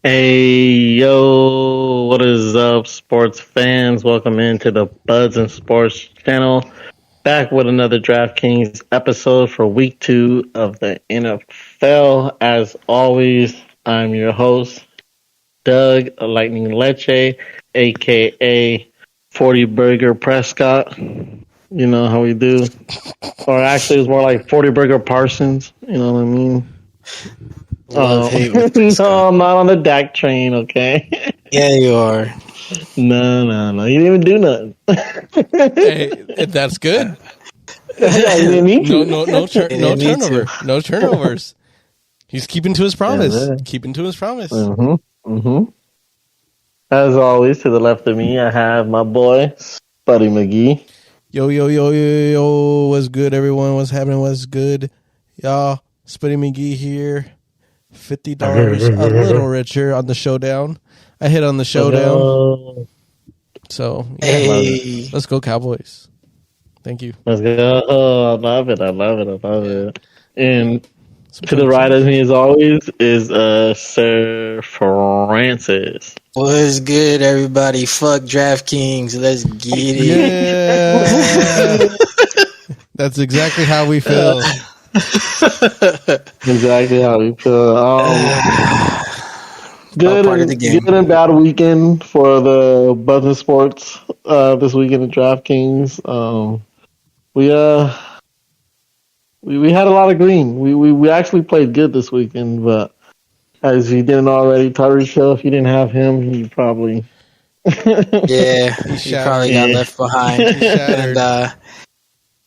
Hey, yo, what is up, sports fans? Welcome into the Buds and Sports channel. Back with another DraftKings episode for week 2 of the NFL. As always, I'm your host, Doug Lightning Leche, aka 40 Burger Prescott. You know how we do. Or actually, it's more like 40 Burger Parsons. You know what I mean? No, I'm not on the Dak train, okay? Yeah, you are. No. You didn't even do nothing. Hey, that's good. Yeah, you didn't need to. No turnover. No turnovers. He's keeping to his promise. Mm-hmm. As always, to the left of me, I have my boy, Spuddy McGee. Yo. What's good, everyone? What's happening? What's good? Y'all, Spuddy McGee here. $50, a little richer on the showdown. I hit on the showdown. So, yeah, Hey. let's go Cowboys. Thank you. Let's go. Oh, I love it. And to the right of me, as always, is Sir Francis. What's good, everybody? Fuck DraftKings. Let's get it. Yeah. That's exactly how we feel. Exactly how we feel. Good and bad weekend for the Buzz and Sports this weekend at DraftKings. We had a lot of green. We actually played good this weekend, but as you didn't already, Tyreek Hill, if you didn't have him, you probably he probably got left behind. And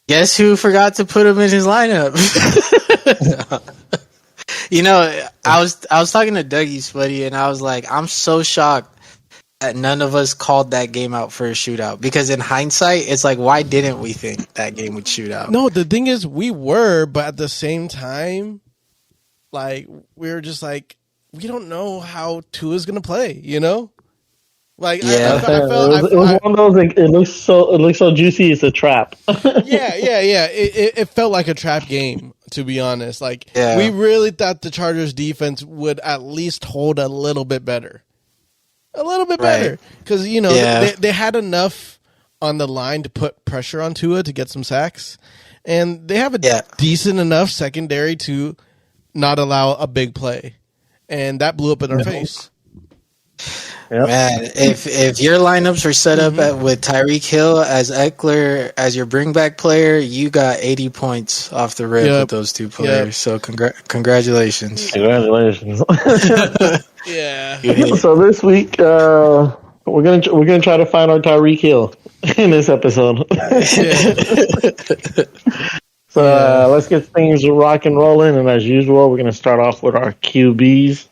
guess who forgot to put him in his lineup? You know, I was talking to Dougie Spuddy, and I was like, I'm so shocked that none of us called that game out for a shootout. Because in hindsight, it's like, why didn't we think that game would shoot out? No, the thing is, we were, but at the same time, like, we were just like, we don't know how Tua's gonna play, you know? Like, yeah, it was one of those. Like, it looks so juicy. It's a trap. Yeah. It felt like a trap game, to be honest. Like, we really thought the Chargers defense would at least hold a little bit better, because you know they had enough on the line to put pressure on Tua to get some sacks, and they have a decent enough secondary to not allow a big play, and that blew up in our face. Yep. Man, if your lineups were set up with Tyreek Hill as Eckler as your bring back player, you got 80 points off the rip with those two players. Yep. So congratulations. Congratulations. Yeah. So this week we're gonna try to find our Tyreek Hill in this episode. So let's get things rock and rolling, and as usual, we're gonna start off with our QBs.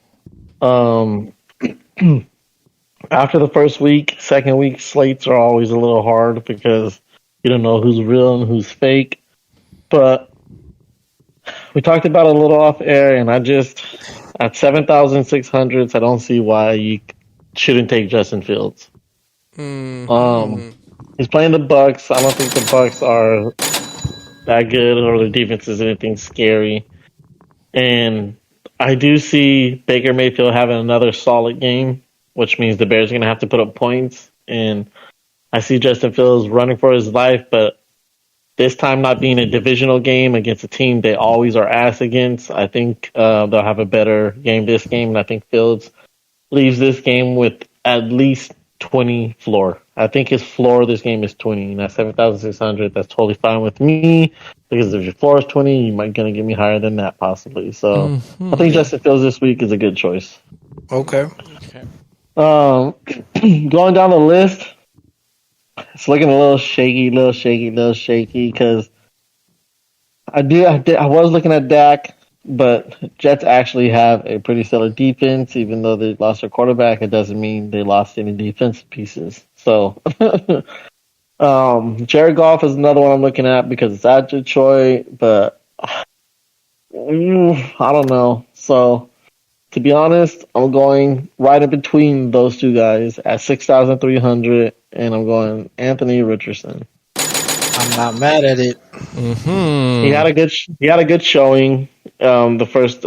After the first week, second week slates are always a little hard because you don't know who's real and who's fake. But we talked about it a little off air, and at 7,600, I don't see why you shouldn't take Justin Fields. He's playing the Bucks. I don't think the Bucks are that good, or their defense is anything scary. And I do see Baker Mayfield having another solid game, which means the Bears are going to have to put up points. And I see Justin Fields running for his life, but this time not being a divisional game against a team they always are ass against, I think they'll have a better game this game. And I think Fields leaves this game with at least 20 floor. I think his floor this game is 20. And at 7,600, that's totally fine with me. Because if your floor is 20, you might going to get me higher than that possibly. So I think Justin Fields this week is a good choice. Okay. Going down the list, it's looking a little shaky because I was looking at Dak, but Jets actually have a pretty stellar defense. Even though they lost their quarterback, it doesn't mean they lost any defensive pieces. So, Jared Goff is another one I'm looking at because it's at Detroit, but I don't know. So, to be honest, I'm going right in between those two guys at 6,300, and I'm going Anthony Richardson. I'm not mad at it. He had a good showing. The first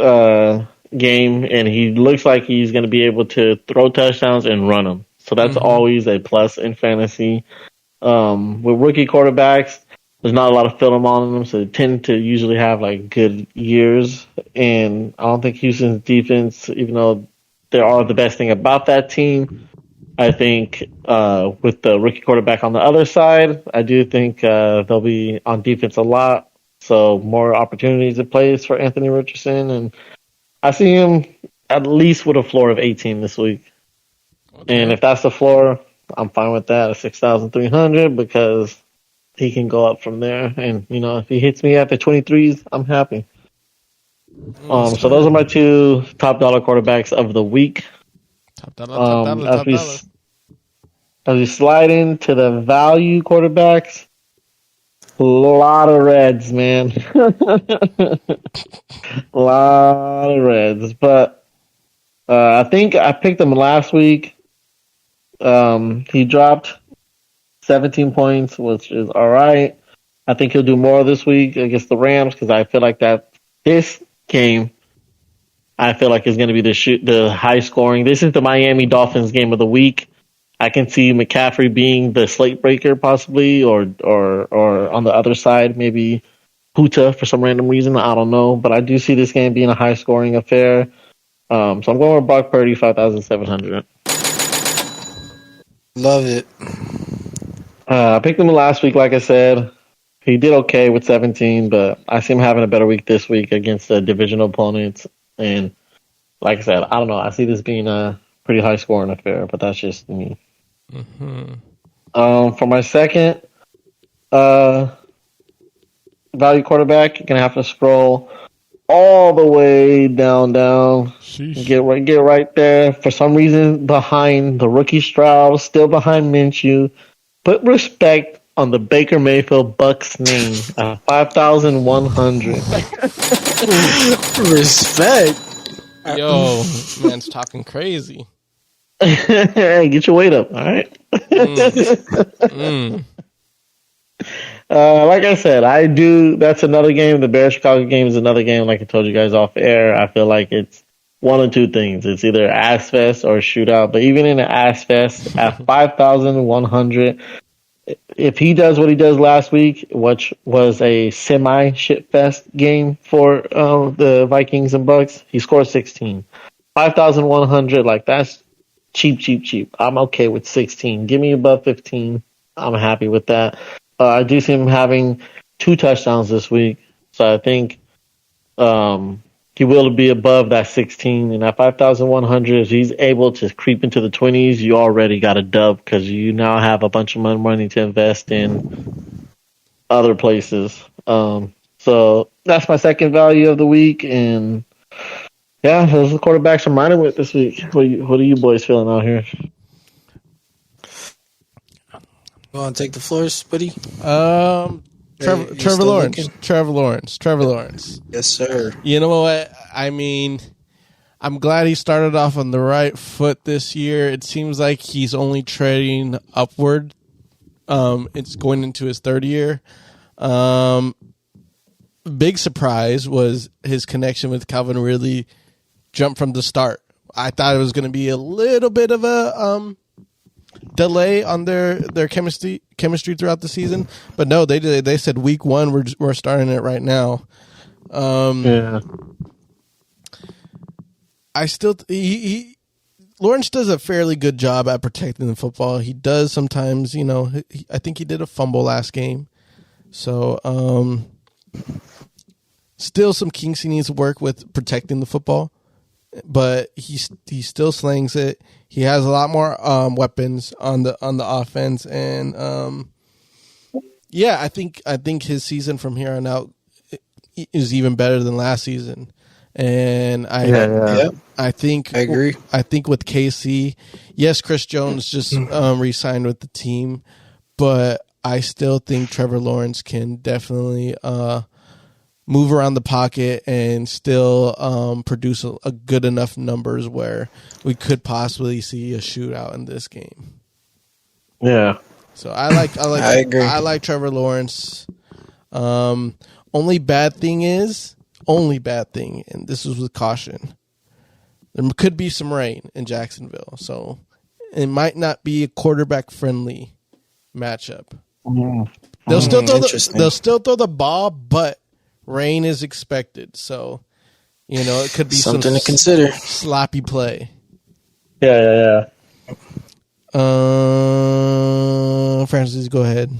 game, and he looks like he's going to be able to throw touchdowns and run them. So that's always a plus in fantasy. With rookie quarterbacks, there's not a lot of film on them, so they tend to usually have like good years. And I don't think Houston's defense, even though they are the best thing about that team, I think with the rookie quarterback on the other side, I do think they'll be on defense a lot. So more opportunities in place for Anthony Richardson, and I see him at least with a floor of 18 this week. Okay. And if that's the floor, I'm fine with that at 6,300 because he can go up from there. And, if he hits me at the 23s, I'm happy. So those are my two top dollar quarterbacks of the week. Top dollar. As we slide into the value quarterbacks, a lot of reds, man. A lot of reds. But I think I picked him last week. He dropped 17 points, which is all right. I think he'll do more this week against the Rams because I feel like that this game, I feel like is going to be the high scoring. This is the Miami Dolphins game of the week. I can see McCaffrey being the slate breaker possibly, or on the other side, maybe Huta for some random reason. I don't know. But I do see this game being a high scoring affair. So I'm going with Brock Purdy, 5,700. Love it. I picked him last week, like I said. He did okay with 17, but I see him having a better week this week against the divisional opponents. And like I said, I don't know. I see this being a pretty high scoring affair, but that's just me. For my second value quarterback, you're going to have to scroll all the way down. Get right there. For some reason, behind the rookie Stroud, still behind Minshew. Put respect on the Baker Mayfield Bucks name at 5,100. Respect. Yo, man's talking crazy. Hey, get your weight up, all right? Like I said, that's another game. The Bears-Chicago game is another game, like I told you guys off air. I feel like it's one of two things. It's either ass fest or shootout. But even in an ass fest, at 5,100, if he does what he does last week, which was a semi-shit fest game for the Vikings and Bucks, he scored 16. 5,100, like that's cheap. I'm okay with 16. Give me above 15. I'm happy with that. I do see him having 2 touchdowns this week, so I think he will be above that 16. And at 5,100, if he's able to creep into the 20s, you already got a dub because you now have a bunch of money to invest in other places. So that's my second value of the week, and yeah, those are the quarterbacks I'm riding with this week. What are you boys feeling out here? You want to take the floor, Spuddy? Trevor Lawrence. Yes, sir. You know what? I mean, I'm glad he started off on the right foot this year. It seems like he's only trading upward. It's going into his third year. Big surprise was his connection with Calvin Ridley jumped from the start. I thought it was going to be a little bit of a delay on their chemistry throughout the season, but no, they said week 1 we're starting it right now. Yeah, I still Lawrence does a fairly good job at protecting the football. He does sometimes, I think he did a fumble last game, so still some kinks he needs to work with protecting the football. But he still slings it. He has a lot more weapons on the offense, and I think his season from here on out is even better than last season. And I think I agree. I think with KC, yes, Chris Jones just re-signed with the team, but I still think Trevor Lawrence can definitely move around the pocket and still produce a good enough numbers where we could possibly see a shootout in this game. Yeah. So I agree. I like Trevor Lawrence. Only bad thing, and this is with caution, there could be some rain in Jacksonville, so it might not be a quarterback friendly matchup. They'll still throw the ball, but rain is expected, so it could be something to consider. Sloppy play. Yeah. Francis, go ahead.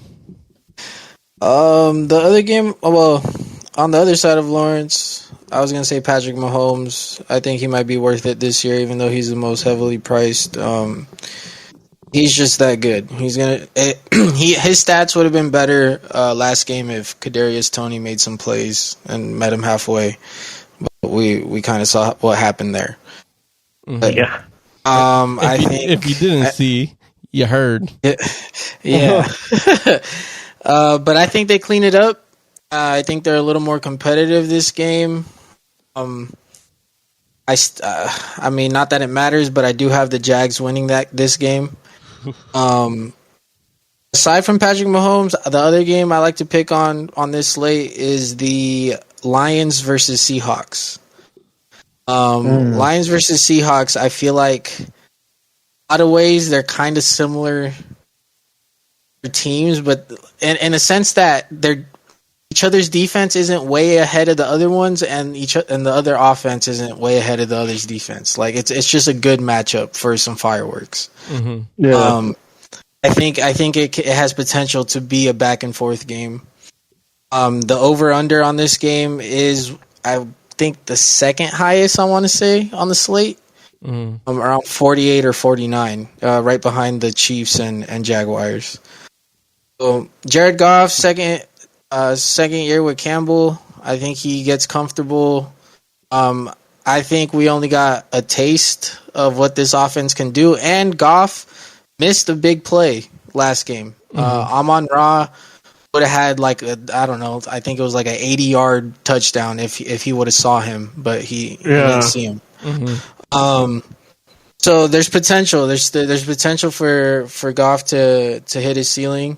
The other game, on the other side of Lawrence, I was gonna say Patrick Mahomes. I think he might be worth it this year, even though he's the most heavily priced. He's just that good. His stats would have been better last game if Kadarius Toney made some plays and met him halfway. But we kind of saw what happened there. But, yeah. I think if you didn't see, you heard. Yeah. But I think they clean it up. I think they're a little more competitive this game. I mean, not that it matters, but I do have the Jags winning this game. Aside from Patrick Mahomes, the other game I like to pick on this slate is the Lions versus Seahawks. Lions versus Seahawks, I feel like a lot of ways they're kind of similar teams, but in a sense that each other's defense isn't way ahead of the other ones, and the other offense isn't way ahead of the other's defense. Like it's just a good matchup for some fireworks. Mm-hmm. Yeah. I think it has potential to be a back and forth game. The over under on this game is, I think, the second highest, I want to say, on the slate. Around 48 or 49, right behind the Chiefs and Jaguars. So Jared Goff, second year with Campbell. I think he gets comfortable. I think we only got a taste of what this offense can do. And Goff missed a big play last game. Amon-Ra would have had I think it was like an 80-yard touchdown if he would have saw him, but he didn't see him. So there's potential. There's potential for Goff to hit his ceiling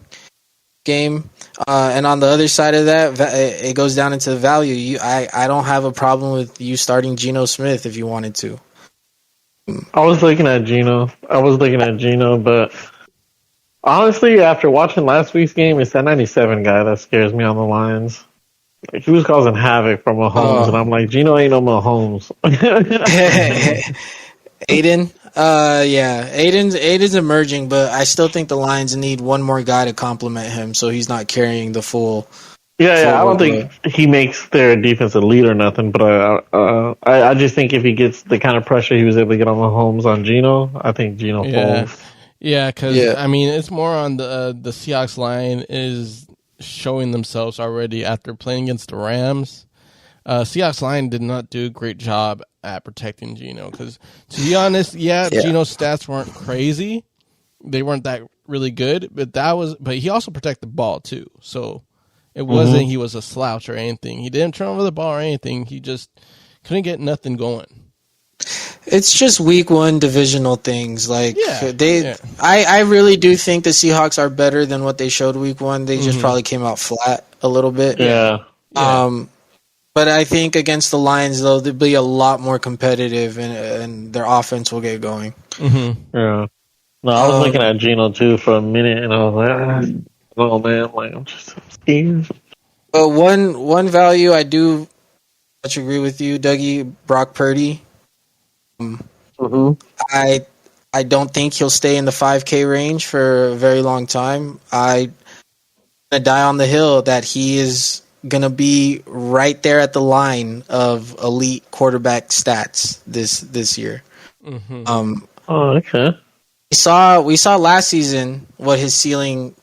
game. And on the other side of that, it goes down into the value. I don't have a problem with you starting Geno Smith if you wanted to. I was looking at Geno, but honestly, after watching last week's game, it's that 97 guy that scares me on the Lions. Like, he was causing havoc from Mahomes, and I'm like, Geno ain't no Mahomes. Aiden? Aiden's emerging, but I still think the Lions need one more guy to complement him, so he's not carrying the full. Yeah, I don't think he makes their defense a lead or nothing, but I just think if he gets the kind of pressure he was able to get on Mahomes on Geno, I think Geno falls. Yeah, because I mean, it's more on the Seahawks line is showing themselves already after playing against the Rams. Seahawks line did not do a great job at protecting Geno because, to be honest, Geno's stats weren't crazy; they weren't that really good. But he also protected the ball too, so it wasn't he was a slouch or anything. He didn't turn over the ball or anything. He just couldn't get nothing going. It's just week one divisional things. I really do think the Seahawks are better than what they showed week one. They just probably came out flat a little bit. Yeah. But I think against the Lions, though, they'll be a lot more competitive and their offense will get going. Yeah. No, I was looking at Geno too for a minute, and I was like, oh man, I'm just so scared. But one value I do much agree with you, Dougie, Brock Purdy. I don't think he'll stay in the 5K range for a very long time. I'm gonna die on the hill that he is gonna be right there at the line of elite quarterback stats this year. Okay. We saw last season what his ceiling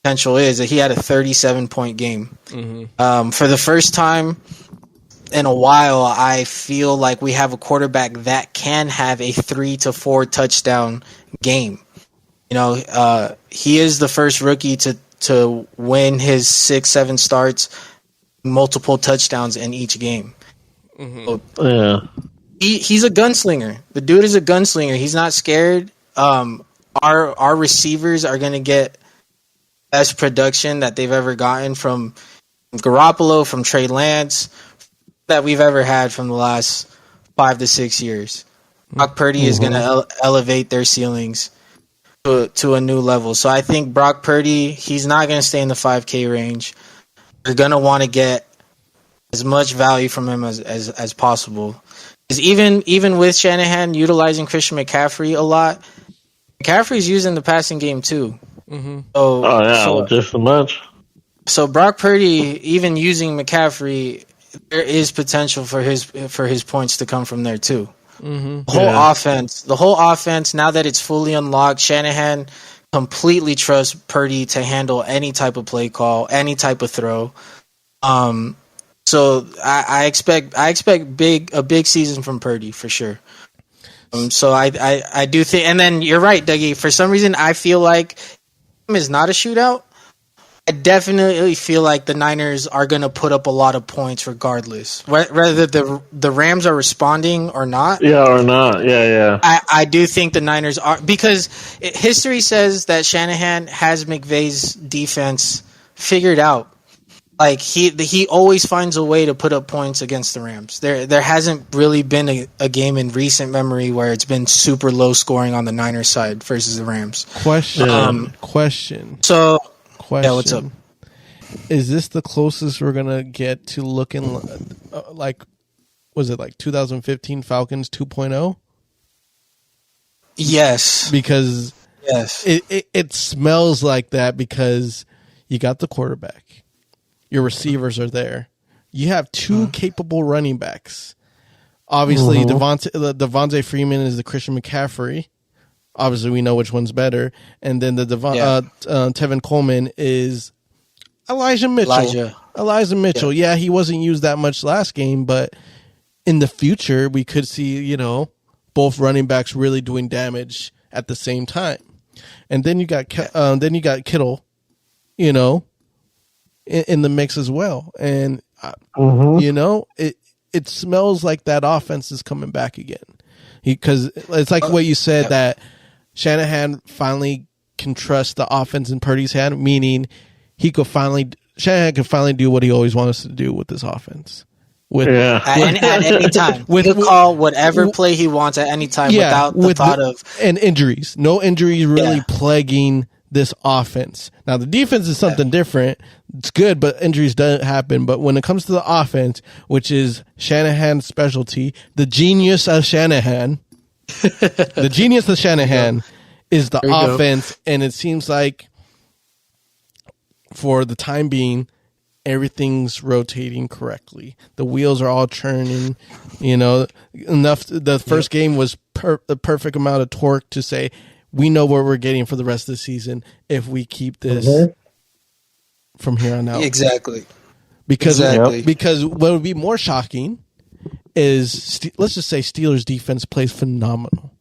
potential is. That he had a 37-point game. For the first time in a while, I feel like we have a quarterback that can have a 3 to 4 touchdown game. He is the first rookie to win his 6-7 starts, multiple touchdowns in each game. So, he's a gunslinger. The dude is a gunslinger. He's not scared. Our receivers are going to get best production that they've ever gotten from Garoppolo, from Trey Lance, that we've ever had from the last 5 to 6 years. Brock Purdy is going to elevate their ceilings to a new level. So I think Brock Purdy, he's not going to stay in the 5K range. You're going to want to get as much value from him as possible. Because even with Shanahan utilizing Christian McCaffrey a lot, McCaffrey's using the passing game too. Mm-hmm. Just as much. So Brock Purdy, even using McCaffrey, there is potential for his points to come from there too. Mm-hmm. The whole offense, now that it's fully unlocked, Shanahan completely trusts Purdy to handle any type of play call, any type of throw. So I expect a big season from Purdy for sure. So I do think, and then you're right, Dougie. For some reason, I feel like is not a shootout. I definitely feel like the Niners are going to put up a lot of points regardless, whether the Rams are responding or not. Yeah. I do think the Niners are, because history says that Shanahan has McVay's defense figured out. Like he always finds a way to put up points against the Rams. There hasn't really been a game in recent memory where it's been super low scoring on the Niners side versus the Rams. Question. So. Question. Yeah, what's up? Is this the closest we're gonna get to looking like? Was it like 2015 Falcons 2.0? Yes, because yes, it smells like that, because you got the quarterback, your receivers are there, you have two capable running backs. Obviously, Devontae Freeman is the Christian McCaffrey. Obviously, we know which one's better. And then the Tevin Coleman is Elijah Mitchell. Elijah Mitchell. Yeah, he wasn't used that much last game, but in the future, we could see, both running backs really doing damage at the same time. And then you got Kittle, in the mix as well. And it smells like that offense is coming back again. Because it's like what you said, that Shanahan finally can trust the offense in Purdy's hand, meaning Shanahan can finally do what he always wants to do with this offense. At any time. He'll call whatever play he wants at any time without the thought of... And injuries. No injuries really plaguing this offense. Now, the defense is something different. It's good, but injuries don't happen. But when it comes to the offense, which is Shanahan's specialty, the genius of Shanahan... the genius of Shanahan is the offense, and it seems like for the time being, everything's rotating correctly. The wheels are all turning, enough. The first game was the perfect amount of torque to say, we know what we're getting for the rest of the season if we keep this from here on out. Exactly. Because what would be more shocking is, let's just say Steelers defense plays phenomenal.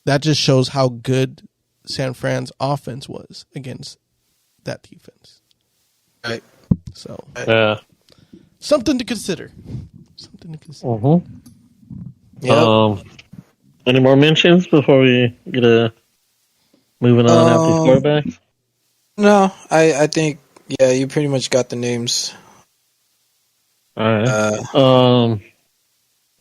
That just shows how good San Fran's offense was against that defense. Right. So, something to consider. Yep. Any more mentions before we get moving on after these quarterbacks? No, I think you pretty much got the names. All right.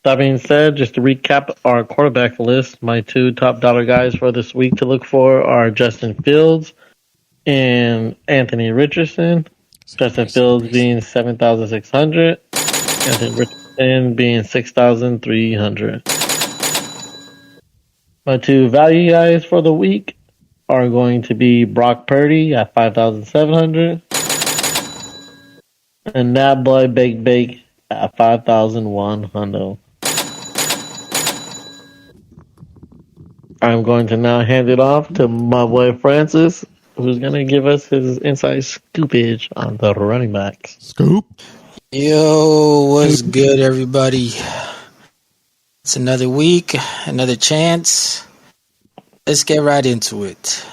That being said, just to recap our quarterback list, my two top dollar guys for this week to look for are Justin Fields and Anthony Richardson. Justin Fields being 7,600, Anthony Richardson being 6,300. My two value guys for the week are going to be Brock Purdy at 5,700. And that boy Bake at 5,100. I'm going to now hand it off to my boy Francis, who's going to give us his inside scoopage on the running backs. Scoop. Yo, what's good, everybody? It's another week, another chance. Let's get right into it.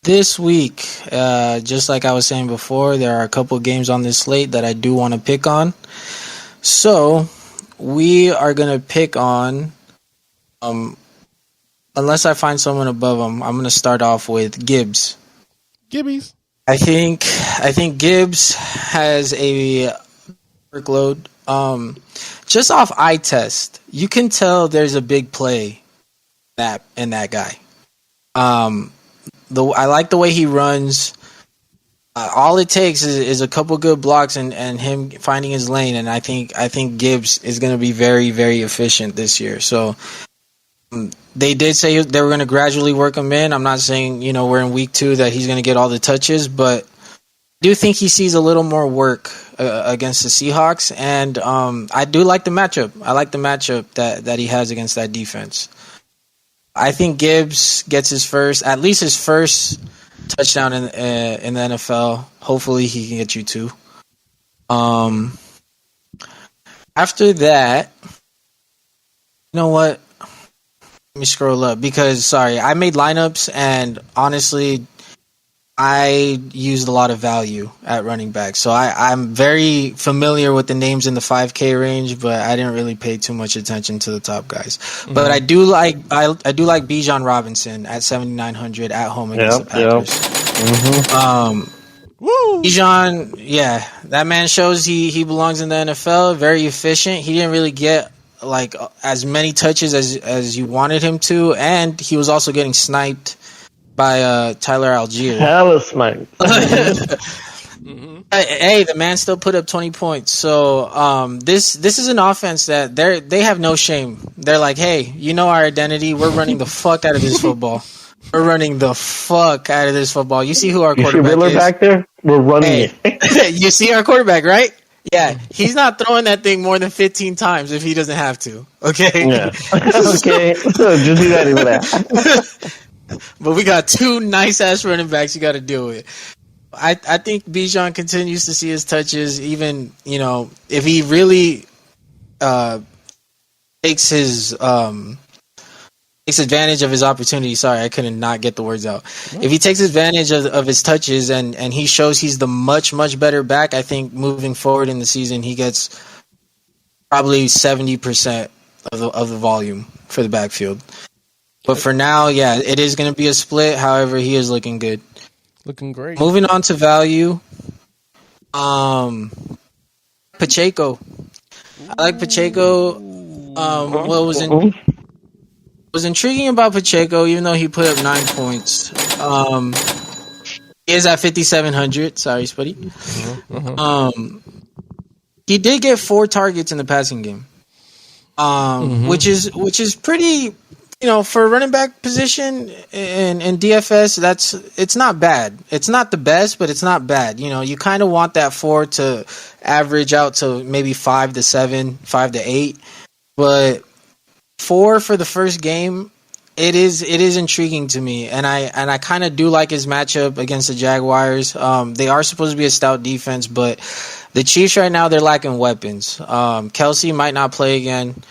This week, just like I was saying before, there are a couple of games on this slate that I do want to pick on. So, we are going to pick on, unless I find someone above him, I'm going to start off with Gibbs. Gibbies. I think Gibbs has a workload. just off eye test, you can tell there's a big play in that guy. I like the way he runs. All it takes is a couple good blocks and him finding his lane, and I think Gibbs is going to be very, very efficient this year. So they did say they were going to gradually work him in. I'm not saying we're in week 2 that he's going to get all the touches, but I do think he sees a little more work against the Seahawks, and I do like the matchup. I like the matchup that he has against that defense. I think Gibbs gets at least his first touchdown in the NFL. Hopefully he can get you 2. After that, you know what? Let me scroll up because, I made lineups and honestly, I used a lot of value at running back. So I'm very familiar with the names in the 5K range, but I didn't really pay too much attention to the top guys. Mm-hmm. But I do like Bijan Robinson at 7,900 at home against the Packers. Woo! Bijan, that man shows he belongs in the NFL. Very efficient. He didn't really get as many touches as you wanted him to, and he was also getting sniped by Tyler Algier. Hella sniped. Hey, the man still put up 20 points. So this is an offense that they have no shame. They're like, hey, our identity. We're running the fuck out of this football. We're running the fuck out of this football. You see who our quarterback is? back there? We're running it. You see our quarterback, right? Yeah, he's not throwing that thing more than 15 times if he doesn't have to. Okay? Yeah. Okay. Just do that even that. But we got 2 nice-ass running backs you got to deal with. I think Bijan continues to see his touches, even, if he really takes advantage of his opportunity. Sorry, I couldn't not get the words out. If he takes advantage of his touches and he shows he's the much, much better back, I think moving forward in the season, he gets probably 70% of the volume for the backfield. But for now, it is going to be a split. However, he is looking good. Looking great. Moving on to value. Pacheco. I like Pacheco. What was intriguing about Pacheco, even though he put up 9 points, he is at 5,700. Sorry, Spuddy. He did get 4 targets in the passing game, which is pretty. For a running back position in DFS, it's not bad. It's not the best, but it's not bad. You kind of want that 4 to average out to maybe 5 to 7, 5 to 8, but 4 for the first game, it is intriguing to me, and I kind of do like his matchup against the Jaguars. They are supposed to be a stout defense, but the Chiefs right now, they're lacking weapons. Kelsey might not play again.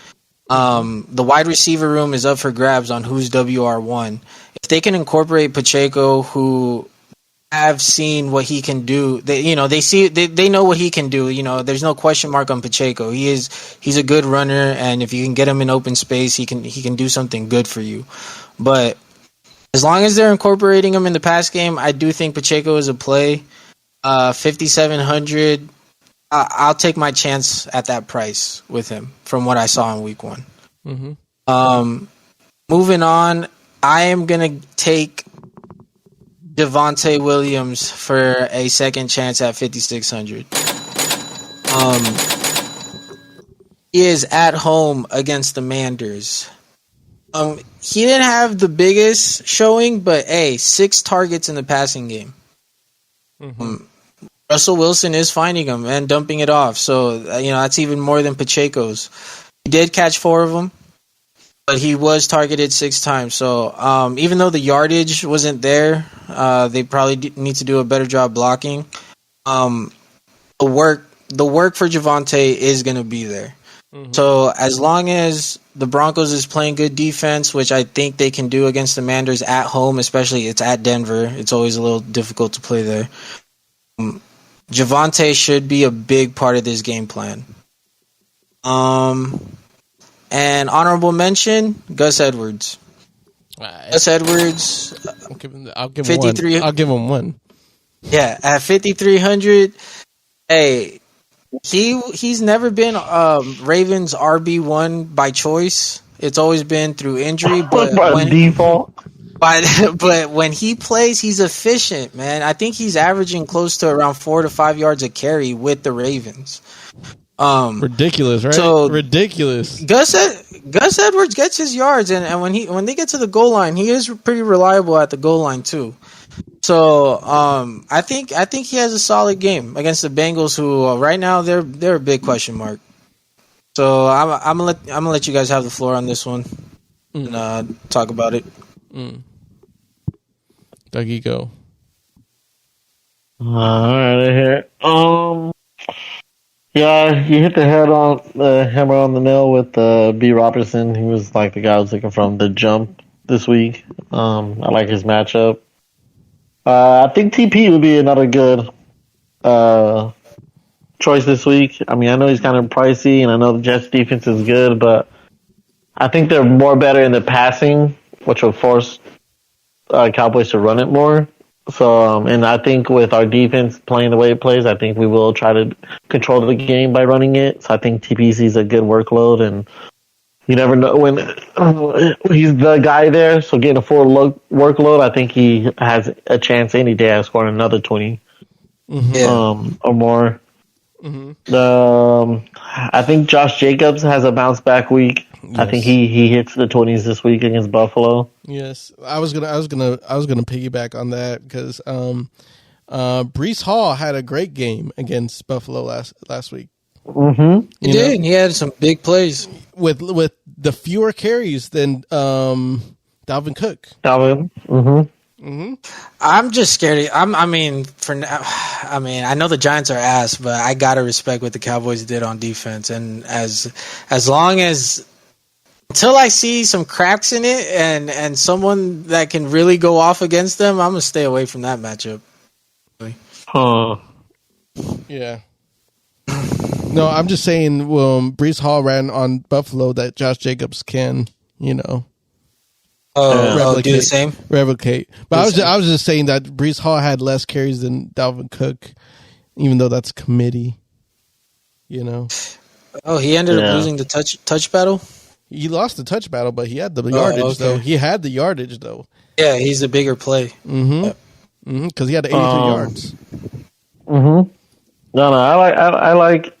The wide receiver room is up for grabs on who's WR1. If they can incorporate Pacheco, who have seen what he can do, they know what he can do. There's no question mark on Pacheco. He's a good runner, and if you can get him in open space, he can do something good for you. But as long as they're incorporating him in the pass game, I do think Pacheco is a play. 5,700. I'll take my chance at that price with him from what I saw in week 1. Moving on, I am going to take Javonte Williams for a second chance at 5,600. He is at home against the Manders. He didn't have the biggest showing, but 6 targets in the passing game. Russell Wilson is finding him and dumping it off. So, that's even more than Pacheco's. He did catch 4 of them, but he was targeted 6 times. So, even though the yardage wasn't there, they probably need to do a better job blocking. The work for Javonte is going to be there. So, as long as the Broncos is playing good defense, which I think they can do against the Manders at home, especially it's at Denver. It's always a little difficult to play there. Javonte should be a big part of this game plan. And honorable mention, Gus Edwards. Gus Edwards. I'll give him 53. I'll give him 1. Yeah, at 5,300. Hey, He's never been Ravens RB1 by choice. It's always been through injury, but by default. But when he plays, he's efficient, man. I think he's averaging close to around 4 to 5 yards a carry with the Ravens. Ridiculous, right? So ridiculous. Gus Edwards gets his yards, and when they get to the goal line, he is pretty reliable at the goal line too. So I think he has a solid game against the Bengals, who right now they're a big question mark. So I'm gonna let you guys have the floor on this one and talk about it. Dougie, go. All right, here. Yeah, you hit the hammer on the nail with B. Robertson. He was like the guy I was looking from the jump this week. I like his matchup. I think TP would be another good choice this week. I mean, I know he's kind of pricey, and I know the Jets defense is good, but I think they're more better in the passing, which will force Cowboys to run it more. So, and I think with our defense playing the way it plays, I think we will try to control the game by running it. So I think TPC is a good workload, and you never know when he's the guy there. So getting a full workload, I think he has a chance any day of scoring another 20 or more. I think Josh Jacobs has a bounce back week. Yes. I think he hits the 20s this week against Buffalo. Yes, I was gonna piggyback on that because Breece Hall had a great game against Buffalo last week. Mm-hmm. He did. And he had some big plays with the fewer carries than Dalvin Cook. I'm just scared. I mean, I know the Giants are ass, but I gotta respect what the Cowboys did on defense. And as long as until I see some cracks in it and someone that can really go off against them, I'm gonna stay away from that matchup. Yeah. No, I'm just saying. Breece Hall ran on Buffalo that Josh Jacobs can, replicate. Do the same. Replicate. But I was just saying that Breece Hall had less carries than Dalvin Cook, even though that's committee. Oh, he ended up losing the touch battle. He lost the touch battle, but he had the yardage though. He had the yardage though. Yeah, he's a bigger play. Because he had 83 yards. No, I like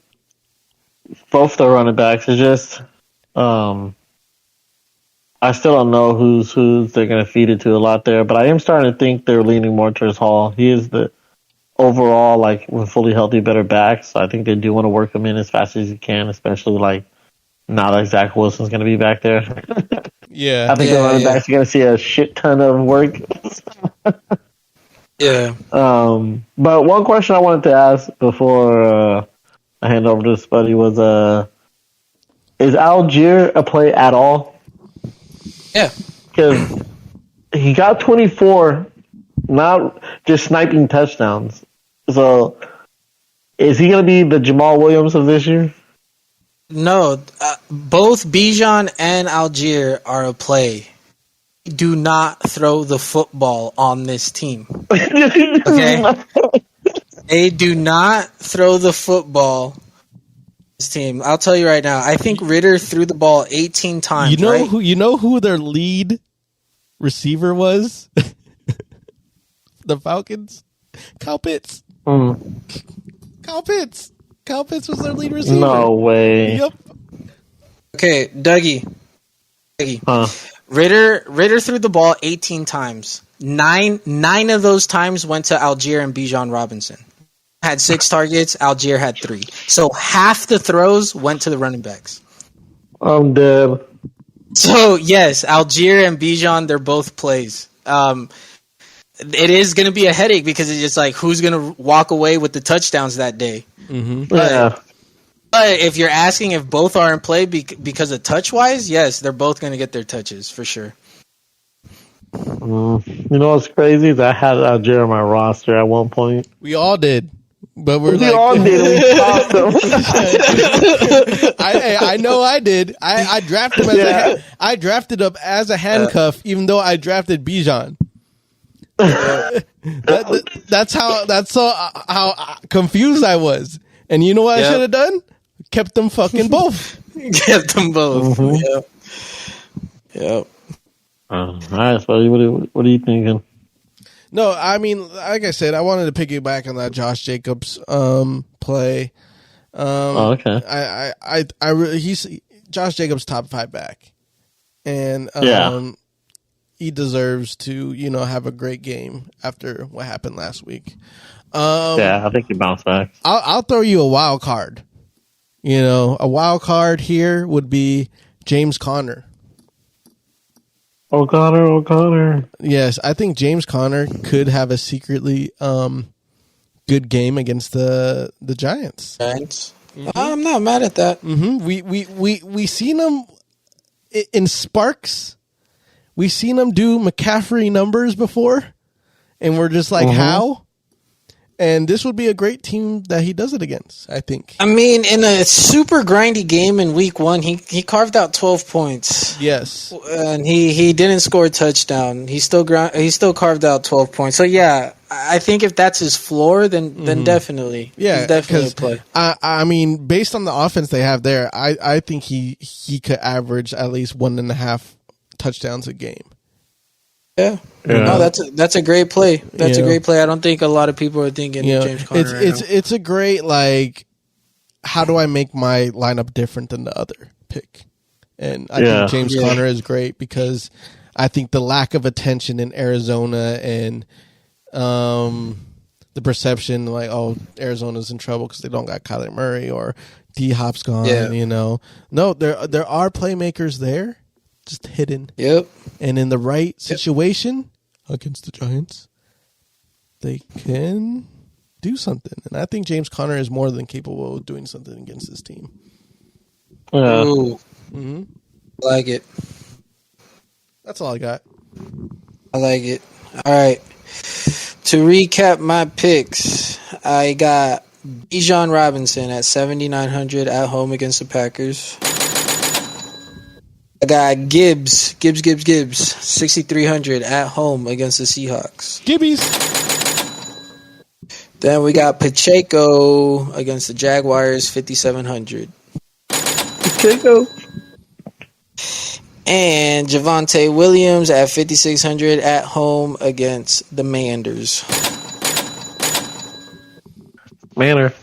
both the running backs. It's just I still don't know who's they're going to feed it to a lot there, but I am starting to think they're leaning more towards Hall. He is the overall, like, when fully healthy, better back, so I think they do want to work him in as fast as you can, especially, like, now that Zach Wilson's going to be back there. Yeah. I think the running backs are going to see a shit ton of work. Yeah. But one question I wanted to ask before I hand over to Spuddy was, is Algier a play at all? Yeah. Because he got 24, not just sniping touchdowns. So, is he going to be the Jamal Williams of this year? No. Both Bijan and Algier are a play. Do not throw the football on this team. Okay? They do not throw the football on this team. I'll tell you right now. I think Ritter threw the ball 18 times. You know who their lead receiver was? The Falcons? Kyle Pitts. Kyle Pitts. Kyle Pitts was their lead receiver. No way. Yep. Okay, Dougie. Huh. Ritter threw the ball 18 times. Nine of those times went to Algier and Bijan Robinson. Had 6 targets. Algier had 3. So half the throws went to the running backs. I'm dead. So yes, Algier and Bijan, they're both plays. It is going to be a headache because it's just like who's going to walk away with the touchdowns that day. But if you're asking if both are in play because of touch-wise, yes, they're both going to get their touches for sure. You know what's crazy is I had Algier on my roster at one point. We all did. But we all did. We tossed him. I know I did. I drafted him I drafted up as a handcuff, even though I drafted Bijan. That's how confused I was. And you know what I should have done? Kept them fucking both. Kept them both. Mhm. Yep. All right, Spuddy, what are you thinking? No, I mean, like I said, I wanted to piggyback on that Josh Jacobs play. Okay. He's Josh Jacobs top 5 back, and he deserves to have a great game after what happened last week. I think he bounced back. I'll throw you a wild card. A wild card here would be James Conner. O'Connor. Yes, I think James Conner could have a secretly good game against the Giants. Mm-hmm. I'm not mad at that. Mm-hmm. We seen him in sparks. We seen him do McCaffrey numbers before, and we're just like, how? And this would be a great team that he does it against, I think. I mean, in a super grindy game in week 1, he carved out 12 points. Yes. And he didn't score a touchdown. He still carved out 12 points. So, yeah, I think if that's his floor, then definitely. Yeah, he's definitely a play. I mean, based on the offense they have there, I think he could average at least 1.5 touchdowns a game. Yeah. No, that's a great play. That's a great play. I don't think a lot of people are thinking James Conner. It's a great, like, how do I make my lineup different than the other pick? And I think James Conner is great because I think the lack of attention in Arizona and the perception like, oh, Arizona's in trouble because they don't got Kyler Murray or D-Hop's gone, No, there are playmakers there. Just hidden. Yep. And in the right situation against the Giants, they can do something. And I think James Conner is more than capable of doing something against this team. Ooh. Like it. That's all I got. I like it. All right. To recap my picks, I got Bijan Robinson at 7,900 at home against the Packers. I got Gibbs, 6,300 at home against the Seahawks. Gibbies. Then we got Pacheco against the Jaguars, 5,700. Pacheco. And Javonte Williams at 5,600 at home against the Manders. Manor.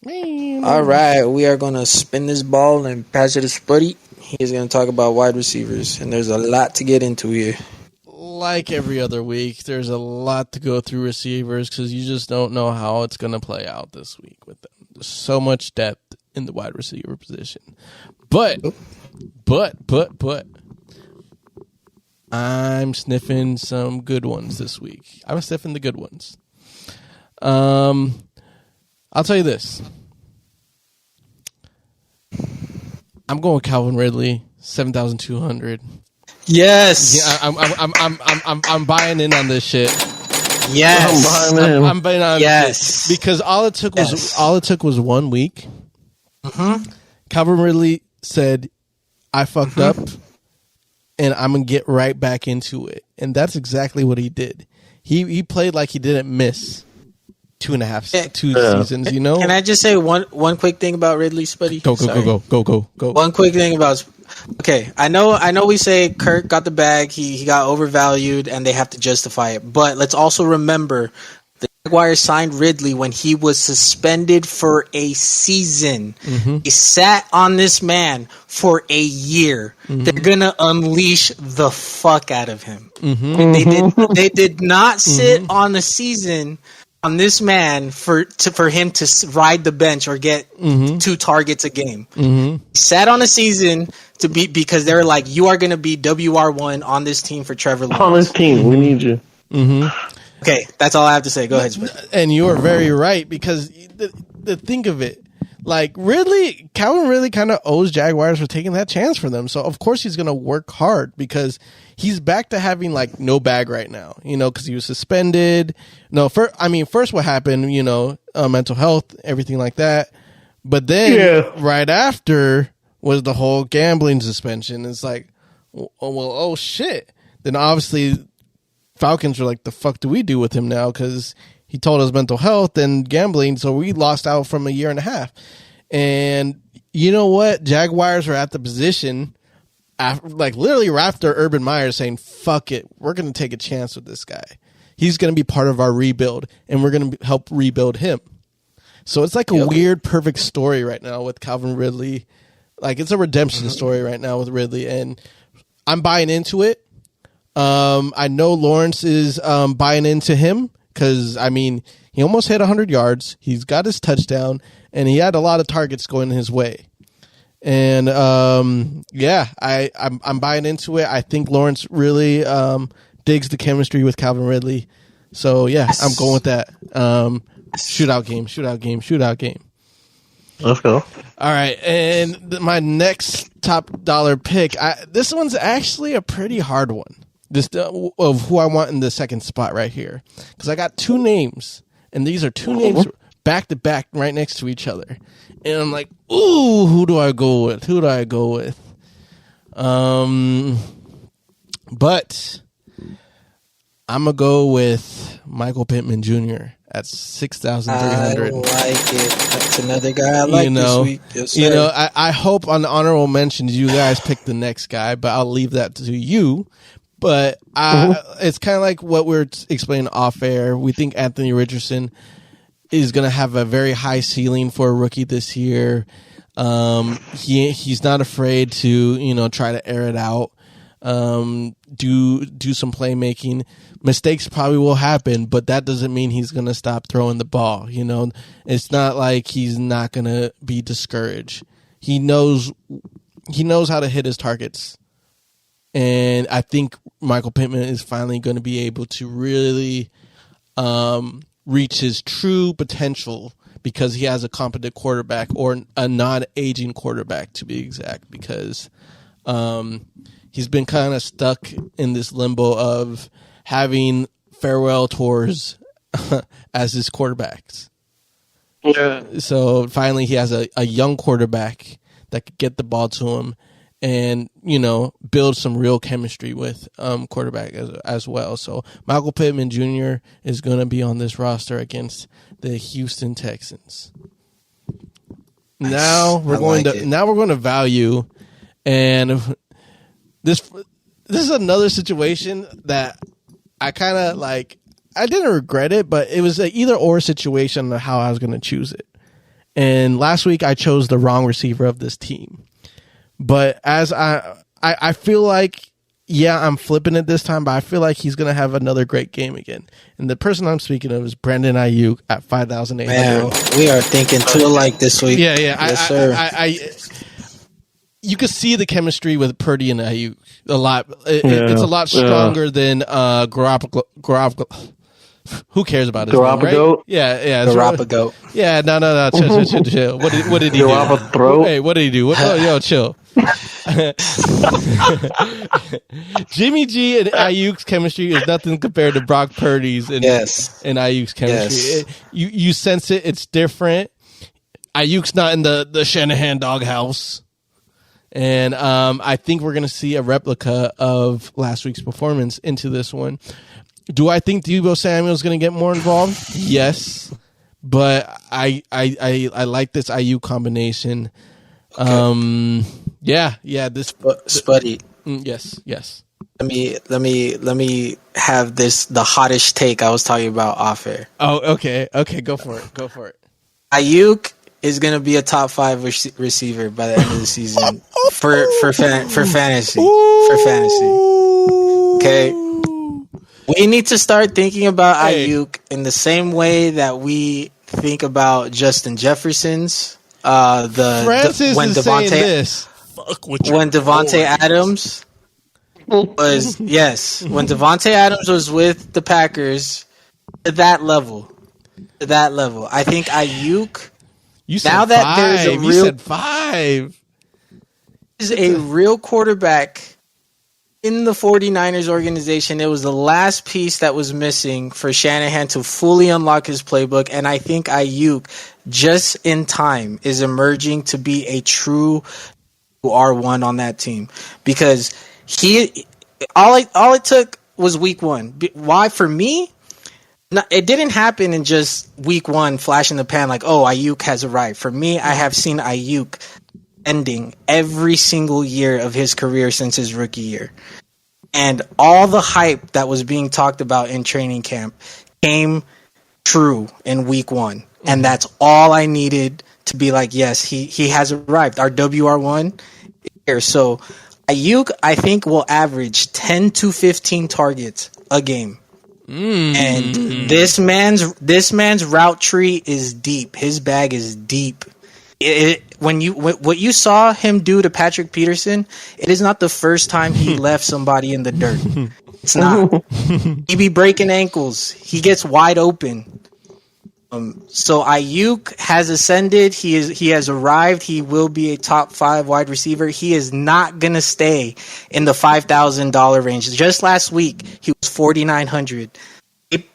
All right, we are going to spin this ball and pass it to Spuddy. He's going to talk about wide receivers, and there's a lot to get into here. Like every other week, there's a lot to go through receivers because you just don't know how it's going to play out this week with them. There's so much depth in the wide receiver position. But, I'm sniffing some good ones this week. I'm sniffing the good ones. I'll tell you this. I'm going Calvin Ridley, 7,200. Yes. Yeah, I'm buying in on this shit. Yes. I'm buying on this because all it took was 1 week. Calvin Ridley said, "I fucked up, and I'm gonna get right back into it," and that's exactly what he did. He played like he didn't miss 2.5 seasons. Can I just say one quick thing about Ridley, Spuddy? Go. One quick thing about. Okay, I know. We say Kirk got the bag. He got overvalued, and they have to justify it. But let's also remember the Jaguars signed Ridley when he was suspended for a season. He sat on this man for a year. They're gonna unleash the fuck out of him. They did not sit on the season on this man for him to ride the bench or get 2 targets a game. Sat on a season because they were like, you are going to be WR1 on this team for Trevor Lawrence. On this team, we need you. Okay, that's all I have to say. Go ahead, Spud. And you are very right because the think of it, like Calvin really kind of owes Jaguars for taking that chance for them. So of course he's going to work hard because he's back to having like no bag right now, because he was suspended. First what happened, mental health, everything like that. But then right after was the whole gambling suspension. It's like, oh shit. Then obviously Falcons were like, the fuck do we do with him now? Because He told us mental health and gambling, so we lost out from a year and a half. And you know what? Jaguars are at the position, literally after Urban Meyer saying, fuck it, we're going to take a chance with this guy. He's going to be part of our rebuild, and we're going to help rebuild him. So it's like a weird, perfect story right now with Calvin Ridley. Like, it's a redemption story right now with Ridley, and I'm buying into it. I know Lawrence is buying into him because, I mean, he almost hit 100 yards. He's got his touchdown, and he had a lot of targets going his way. And, I'm buying into it. I think Lawrence really digs the chemistry with Calvin Ridley. So, yeah, I'm going with that. Shootout game. Let's go. All right, and my next top dollar pick, this one's actually a pretty hard one. This of who I want in the second spot right here, because I got two names, and these are two names back to back, right next to each other, and I'm like, ooh, who do I go with? But I'm gonna go with Michael Pittman Jr. at 6,300. I like it. That's another guy I like this week. Yes, sir. I hope on the honorable mentions you guys pick the next guy, but I'll leave that to you. But it's kind of like what we're explaining off air. We think Anthony Richardson is going to have a very high ceiling for a rookie this year. He's not afraid to try to air it out, do some playmaking. Mistakes probably will happen, but that doesn't mean he's going to stop throwing the ball. It's not like he's not going to be discouraged. He knows how to hit his targets. And I think Michael Pittman is finally going to be able to really reach his true potential because he has a competent quarterback, or a non-aging quarterback to be exact, because he's been kind of stuck in this limbo of having farewell tours as his quarterbacks. Yeah. So finally he has a young quarterback that could get the ball to him and, build some real chemistry with quarterback as well. So Michael Pittman Jr. is going to be on this roster against the Houston Texans. Now we're going to value, and this is another situation that I kind of like. I didn't regret it, but it was an either or situation of how I was going to choose it. And last week I chose the wrong receiver of this team. But as I feel like, I'm flipping it this time, but I feel like he's going to have another great game again. And the person I'm speaking of is Brandon Ayuk at 5,800. Man, we are thinking too alike this week. Yeah. Yes, sir. You could see the chemistry with Purdy and Ayuk a lot. It's a lot stronger than Garoppolo. Who cares about his name, right? Yeah. Garoppolo. Yeah, no. Chill. What did he do? Hey, what did he do? Chill. Jimmy G and Ayuk's chemistry is nothing compared to Brock Purdy's and Ayuk's chemistry. Yes. You sense it. It's different. Ayuk's not in the Shanahan doghouse. And I think we're going to see a replica of last week's performance into this one. Do I think Deebo Samuel is going to get more involved? Yes. But I like this IU combination. Okay. This Spuddy. Yes. Let me have the hottest take I was talking about off air. Oh, okay. Go for it. Ayuk is going to be a top 5 receiver by the end of the season for fantasy. For fantasy. Okay. We need to start thinking about Ayuk in the same way that we think about Justin Jefferson's. When Devontae Adams was with the Packers to that level. I think Ayuk. You said said 5. Is a real quarterback in the 49ers organization. It was the last piece that was missing for Shanahan to fully unlock his playbook, and I think Ayuk, just in time, is emerging to be a true R1 on that team, because all it took was week 1. Why for me? No, it didn't happen in just week one, flash in the pan, like, oh, Ayuk has arrived. For me, I have seen Ayuk ending every single year of his career since his rookie year. And all the hype that was being talked about in training camp came true in week one. And that's all I needed to be like, yes, he has arrived. Our WR1 is here. So Ayuk, I think, will average 10 to 15 targets a game. And this man's route tree is deep. His bag is deep. What you saw him do to Patrick Peterson, it is not the first time he left somebody in the dirt. It's not. He be breaking ankles. He gets wide open. So Ayuk has ascended. He has arrived. He will be a top 5 wide receiver. He is not gonna stay in the $5,000 range. Just last week, he was $4,900.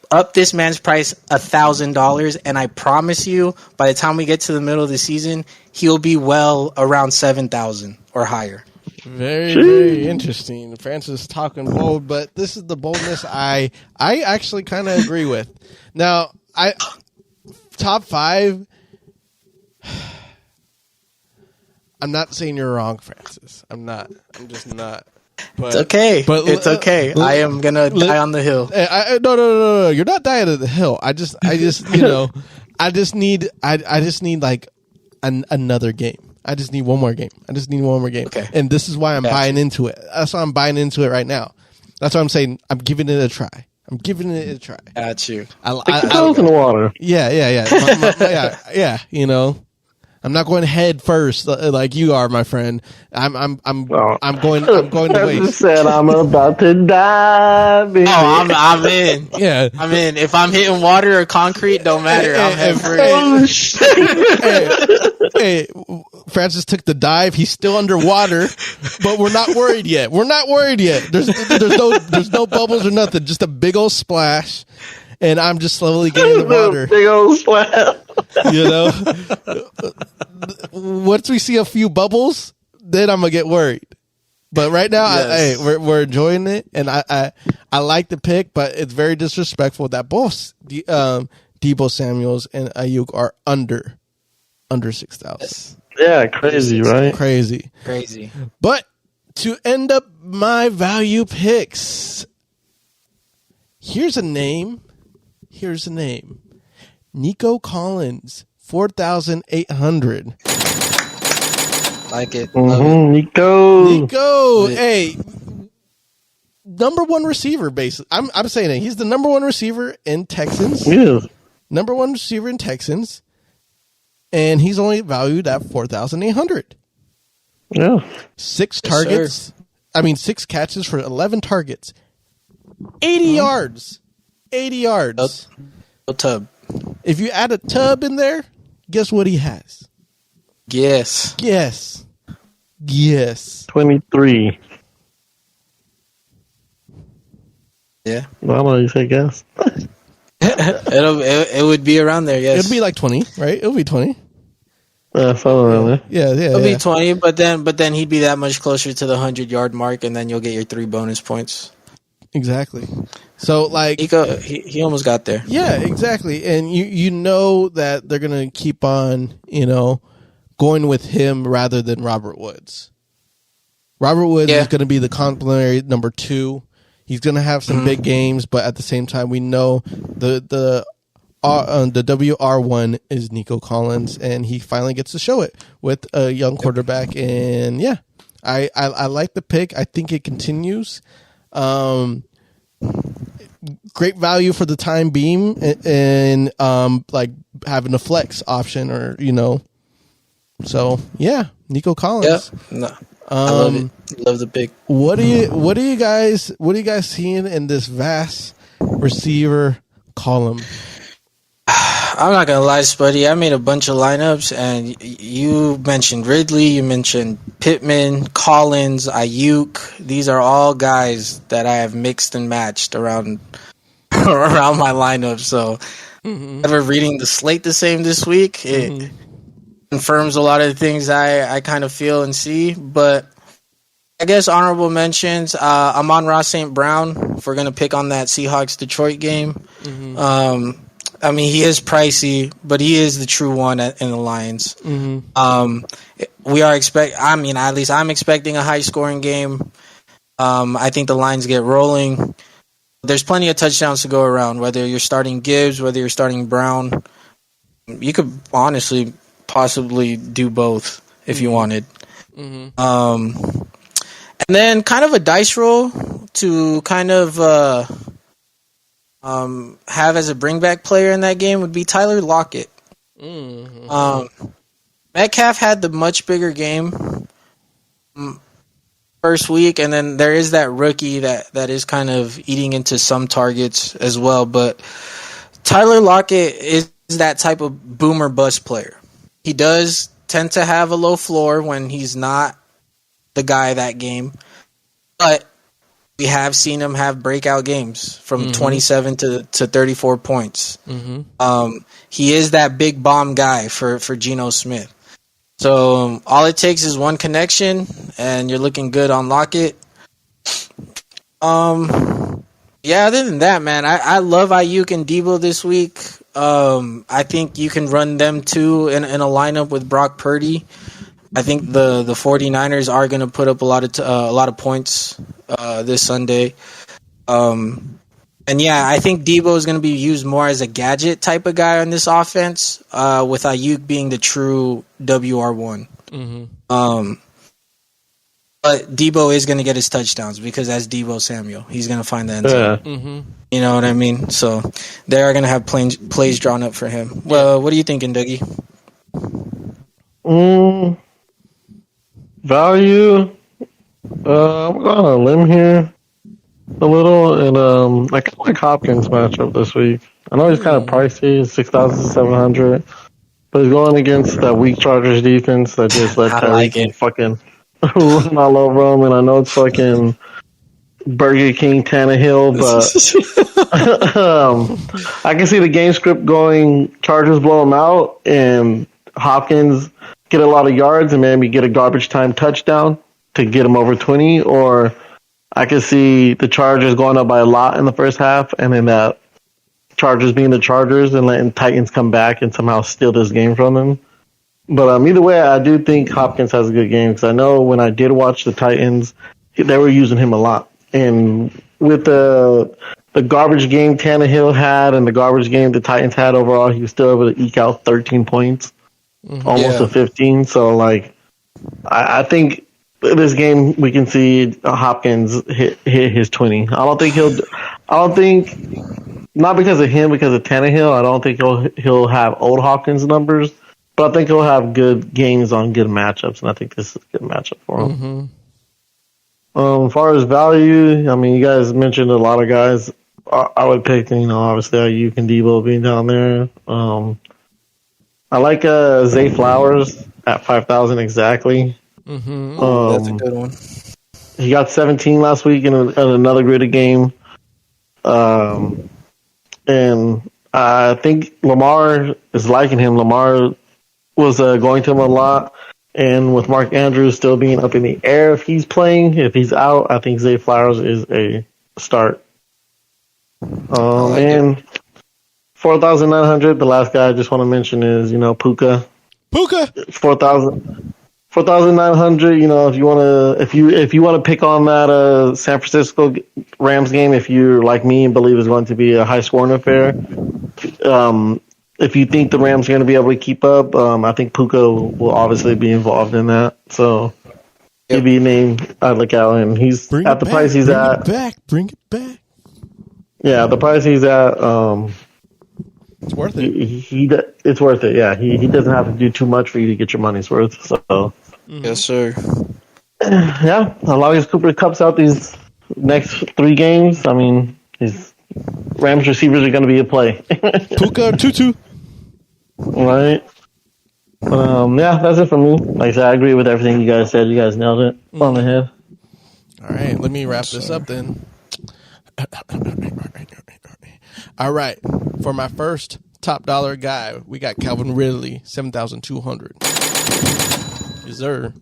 Up this man's price $1,000, and I promise you, by the time we get to the middle of the season, he'll be well around 7,000 or higher. Very, very interesting. Francis talking bold, but this is the boldness I actually kind of agree with. Now, top 5. I'm not saying you're wrong, Francis. I'm not. I'm just not. But, it's okay. But it's okay. I am gonna die on the hill. No. You're not dying on the hill. I just I just need like another game. I just need one more game. Okay. And this is why I'm buying into it. That's why I'm buying into it right now. That's why I'm saying I'm giving it a try. Got you. I toes in the water. Yeah. Yeah. I'm not going head first like you are, my friend. I'm going to waste. Said I'm about to die. Baby. Oh, I'm in. Yeah, I'm in. If I'm hitting water or concrete, don't matter. I'm head first. Oh shit! Hey, Francis took the dive. He's still underwater, but we're not worried yet. There's no bubbles or nothing. Just a big old splash, and I'm just slowly getting in the water. Big old splash. Once we see a few bubbles, then I'm gonna get worried. But right now, yes. we're enjoying it, and I like the pick, but it's very disrespectful that both Deebo Samuels and Ayuk are under 6,000. Yes. Yeah, crazy, right? Crazy. But to end up my value picks, here's a name. Nico Collins, 4,800. Like it. Nico. Hey, number one receiver, basically. I'm saying it. He's the number one receiver in Texans. Yeah. Number one receiver in Texans. And he's only valued at 4,800. Yeah. 6 targets. Sir. 6 catches for 11 targets. 80 yards. 80 yards. A tub. If you add a tub in there, guess what he has? Yes. 23. Yeah. Well, I'm gonna say guess. It would be around there, yes. It'd be like 20, right? It'll be 20. Something around there. Yeah. It'll be 20, but then he'd be that much closer to the 100-yard mark, and then you'll get your 3 bonus points. Exactly. So, like... He almost got there. Yeah, exactly. And you know that they're going to keep on, going with him rather than Robert Woods. Robert Woods is going to be the complimentary number 2. He's going to have some big games, but at the same time, we know the WR1 is Nico Collins, and he finally gets to show it with a young quarterback. And yeah, I like the pick. I think it continues. Great value for the time being, and like having a flex option, or so yeah, Nico Collins. Yeah, no, I love it. Love the pick. What are you guys seeing in this vast receiver column? I'm not gonna lie, Spuddy. I made a bunch of lineups, and you mentioned Ridley, you mentioned Pittman, Collins, Ayuk. These are all guys that I have mixed and matched around my lineup. So, ever reading the slate the same this week, it confirms a lot of the things I kind of feel and see. But I guess honorable mentions. Amon-Ra St. Brown. If we're gonna pick on that Seahawks Detroit game, I mean he is pricey, but he is the true one in the Lions. We are at least I'm expecting a high scoring game. I think the Lions get rolling. There's plenty of touchdowns to go around. Whether you're starting Gibbs, whether you're starting Brown, you could honestly possibly do both if you wanted. And then kind of a dice roll to kind of have as a bring back player in that game would be Tyler Lockett. Metcalf had the much bigger game first week, and then there is that rookie that is kind of eating into some targets as well. But Tyler Lockett is that type of boomer bust player. He does tend to have a low floor when he's not the guy that game, but we have seen him have breakout games from 27 to 34 points. He is that big bomb guy for Geno Smith. So all it takes is one connection, and you're looking good on Lockett. Yeah, other than that, man, I love Ayuk and Debo this week. I think you can run them too in a lineup with Brock Purdy. I think the 49ers are going to put up a lot of points this Sunday. And yeah, I think Debo is going to be used more as a gadget type of guy on this offense, with Ayuk being the true WR1. But Debo is going to get his touchdowns because that's Debo Samuel. He's going to find the end zone. You know what I mean? So they are going to have plays drawn up for him. Well, what are you thinking, Dougie? Value. I'm going on a limb here a little, and I kind of like Hopkins matchup this week. I know he's kind of pricey, 6,700, but he's going against that weak Chargers defense that just let Tyreek fucking run all over him, and I know it's fucking Burger King Tannehill, but I can see the game script going Chargers blow him out, and Hopkins get a lot of yards and maybe get a garbage time touchdown to get him over 20, or I could see the Chargers going up by a lot in the first half, and then that Chargers being the Chargers and letting Titans come back and somehow steal this game from them. But either way, I do think Hopkins has a good game because I know when I did watch the Titans, they were using him a lot. And with the garbage game Tannehill had and the garbage game the Titans had overall, he was still able to eke out 13 points, almost to 15. So, like, I think this game we can see Hopkins hit his 20. I don't think not because of him, because of Tannehill. I don't think he'll have old Hopkins numbers, but I think he'll have good games on good matchups, and I think this is a good matchup for him. As far as value, I mean, you guys mentioned a lot of guys. I would pick, obviously Ayuk and Debo being down there. I like Zay Flowers at 5,000 exactly. That's a good one. He got 17 last week in another graded game. And I think Lamar is liking him. Lamar was going to him a lot. And with Mark Andrews still being up in the air, if he's playing, if he's out, I think Zay Flowers is a start. And 4,900, the last guy I just want to mention is, Puka. 4,900, if you want to pick on that San Francisco Rams game, if you're like me and believe it's going to be a high scoring affair, if you think the Rams are going to be able to keep up, I think Puka will obviously be involved in that. So he'd be a name I'd look out, and he's at the price he's at. Bring it back. Yeah, the price he's at. It's worth it. It's worth it. Yeah, he doesn't have to do too much for you to get your money's worth. So yes, sir. Yeah, as long as Cooper cups out these next 3 games, I mean, his Rams receivers are going to be a play. Puka Tutu. Right. Yeah, that's it for me. Like I said, I agree with everything you guys said. You guys nailed it on the head. All right, let me wrap this up then. All right, for my first top dollar guy, we got Calvin Ridley, 7,200. Yes, sir.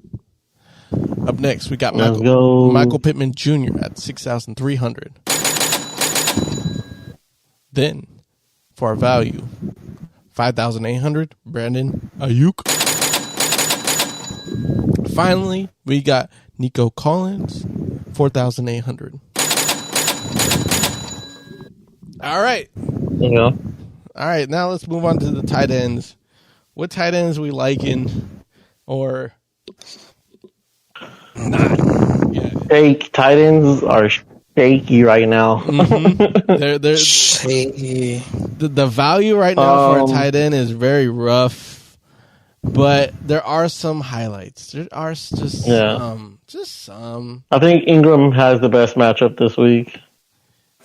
Up next, we got Let's go. Michael Pittman Jr. at 6,300. Then, for our value, 5,800, Brandon Ayuk. Finally, we got Nico Collins, 4,800. All right. Yeah. All right, now let's move on to the tight ends. What tight ends we liking or not? Yeah. Fake tight ends are shaky right now. Mm-hmm. They're shaky. The value right now for a tight end is very rough, but there are some highlights. There are just some. I think Ingram has the best matchup this week.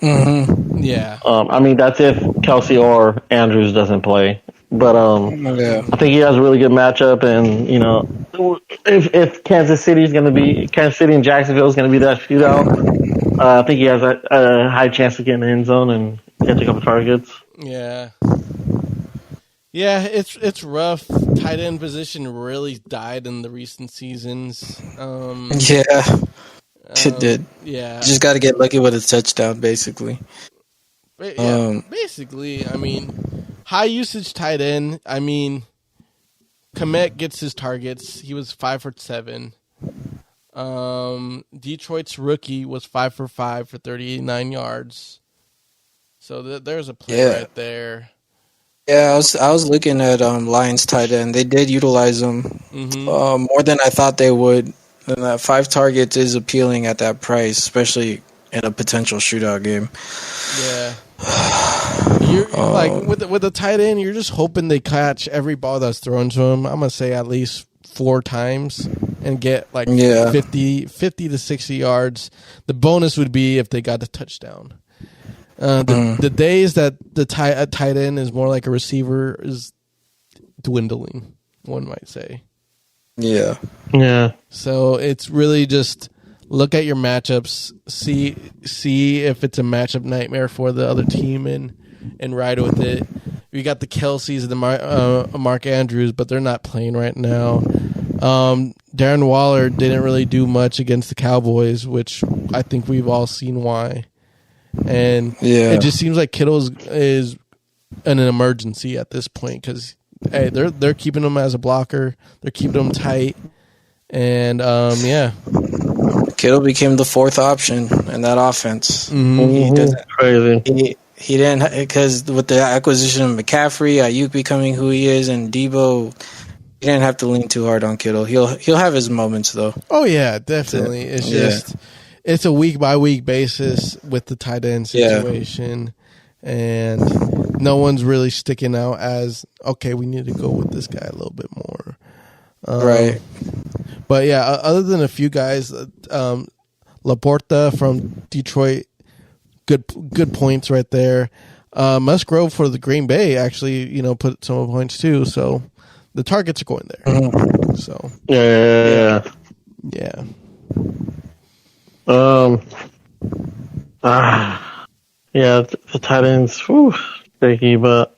Mm-hmm. Yeah. I mean, that's if Kelsey or Andrews doesn't play. But I think he has a really good matchup, and you know, if Kansas City and Jacksonville is going to be that shootout, I think he has a high chance of getting in the end zone and catch a couple targets. Yeah. Yeah, it's rough. Tight end position really died in the recent seasons. It did. Yeah. You just got to get lucky with a touchdown, basically. Yeah, basically. I mean, high usage tight end. I mean, Kmet gets his targets. He was 5 for 7. Detroit's rookie was 5 for 5 for 39 yards. So there's a play right there. Yeah, I was looking at Lions tight end. They did utilize him more than I thought they would. And that 5 targets is appealing at that price, especially in a potential shootout game. Yeah. You're like with the tight end, you're just hoping they catch every ball that's thrown to them. I'm gonna say at least 4 times and get like 50 to 60 yards. The bonus would be if they got the touchdown. The days that the tight end is more like a receiver is dwindling, one might say. Yeah. So it's really just look at your matchups, see if it's a matchup nightmare for the other team, and ride with it. We got the Kelseys and the Mark Andrews, but they're not playing right now. Darren Waller didn't really do much against the Cowboys, which I think we've all seen why. And it just seems like Kittle is an emergency at this point because they're keeping him as a blocker, they're keeping him tight, and Kittle became the 4th option in that offense. Crazy. He didn't, because with the acquisition of McCaffrey, Ayuk becoming who he is, and Debo, he didn't have to lean too hard on Kittle. He'll have his moments though. Oh yeah, definitely. It's just it's a week by week basis with the tight end situation, and no one's really sticking out as okay. We need to go with this guy a little bit more, right? But yeah, other than a few guys, Laporta from Detroit, good points right there. Musgrove for the Green Bay actually, put some points too. So the targets are going there. So yeah. The tight ends, shaky, but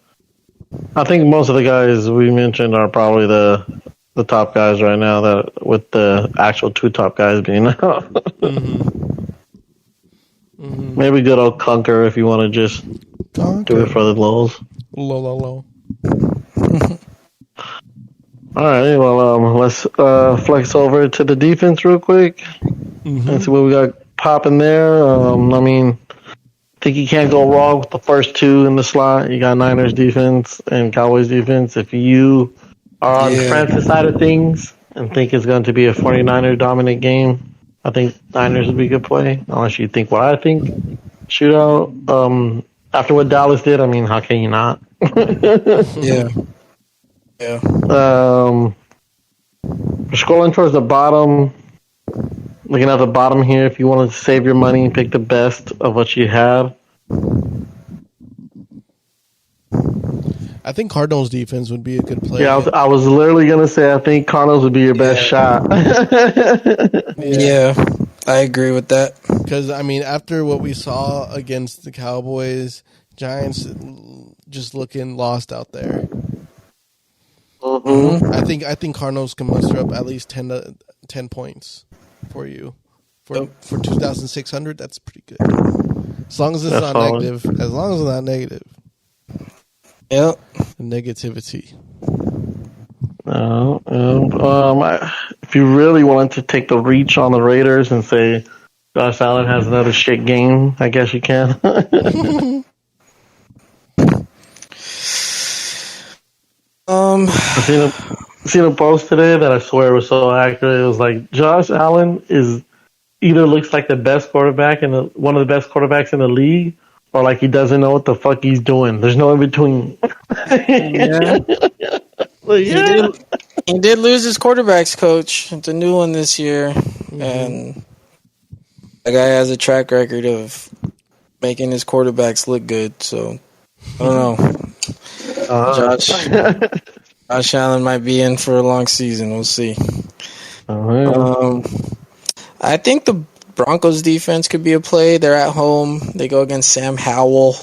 I think most of the guys we mentioned are probably the top guys right now, that with the actual 2 top guys being out. Maybe good old Conker if you want to just do it for the lulls. Low. All right, well, let's flex over to the defense real quick and see what we got popping there. I think you can't go wrong with the first 2 in the slot. You got Niners defense and Cowboys defense. If you are on Francis' side of things and think it's going to be a 49er dominant game, I think Niners would be a good play, unless you think what I think. Shootout. After what Dallas did, how can you not? Yeah. Scrolling towards the bottom, looking at the bottom here, if you want to save your money and pick the best of what you have. I think Cardinals defense would be a good play. Yeah, I was literally going to say I think Cardinals would be your best shot. Yeah, I agree with that. Because, after what we saw against the Cowboys, Giants just looking lost out there. I think Cardinals can muster up at least 10 points. for you. For 2,600, that's pretty good. As long as it's not negative. As long as it's not negative. Yep. Negativity. If you really wanted to take the reach on the Raiders and say Josh Allen has another shit game, I guess you can. I seen a post today that I swear was so accurate. It was like Josh Allen either looks like the best quarterback one of the best quarterbacks in the league, or like he doesn't know what the fuck he's doing. There's no in between. Yeah. He did lose his quarterbacks coach. It's a new one this year, and the guy has a track record of making his quarterbacks look good. So I don't know. Josh Allen might be in for a long season. We'll see. I think the Broncos defense could be a play. They're at home. They go against Sam Howell.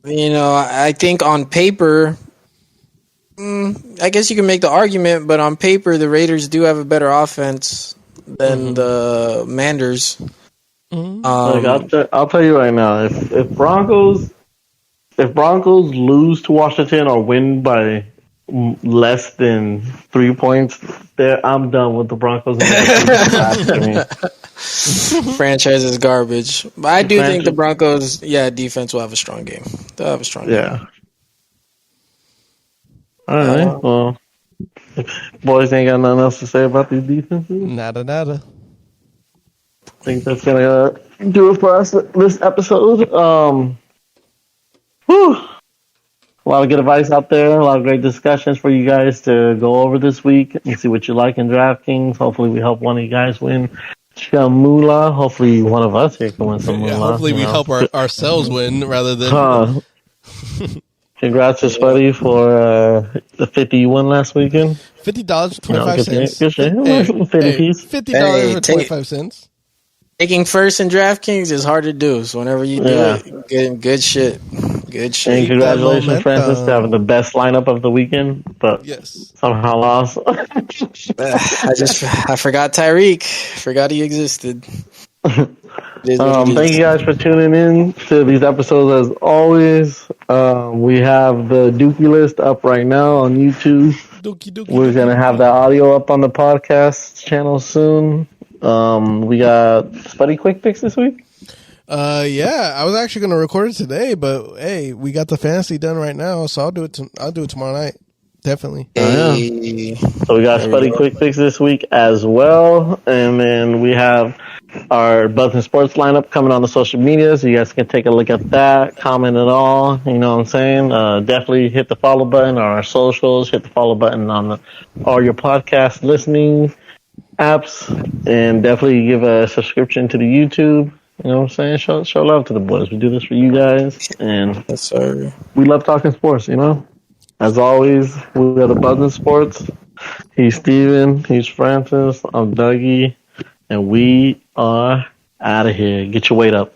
I think on paper, I guess you can make the argument, but on paper, the Raiders do have a better offense than the Manders. I'll tell you right now, if Broncos lose to Washington or win by less than 3 points, I'm done with the Broncos. Franchise is garbage. But I do think the Broncos, defense will have a strong game. They'll have a strong game. All right. Well, boys ain't got nothing else to say about these defenses. Nada. I think that's gonna do it for us this episode. A lot of good advice out there. A lot of great discussions for you guys to go over this week and see what you like in DraftKings. Hopefully, we help one of you guys win some moolah. Hopefully, one of us here can win some moolah. Hopefully, we help ourselves win rather than. Congrats to Spuddy for the 50 you won last weekend. $50.25. Good shit. $50.25. Taking first in DraftKings is hard to do. So whenever you do it, good shit. Good shit. And congratulations, Francis, to having the best lineup of the weekend, but somehow lost. I forgot Tyreek. Forgot he existed. Thank you guys for tuning in to these episodes. As always, we have the Dookie list up right now on YouTube. We're going to have the audio up on the podcast channel soon. We got Spuddy Quick Picks this week. I was actually going to record it today, but hey, we got the fantasy done right now, so I'll do it tomorrow night. Definitely. Hey. So we got Spuddy Quick Picks this week as well, and then we have our Buzz and Sports lineup coming on the social media, so you guys can take a look at that, comment at all. You know what I'm saying? Definitely hit the follow button on our socials. Hit the follow button on all your podcast listening apps, and definitely give a subscription to the YouTube. You know what I'm saying? Show love to the boys. We do this for you guys, and we love talking sports, you know? As always, we are the Buzzin' Sports. He's Steven. He's Francis. I'm Dougie. And we are out of here. Get your weight up.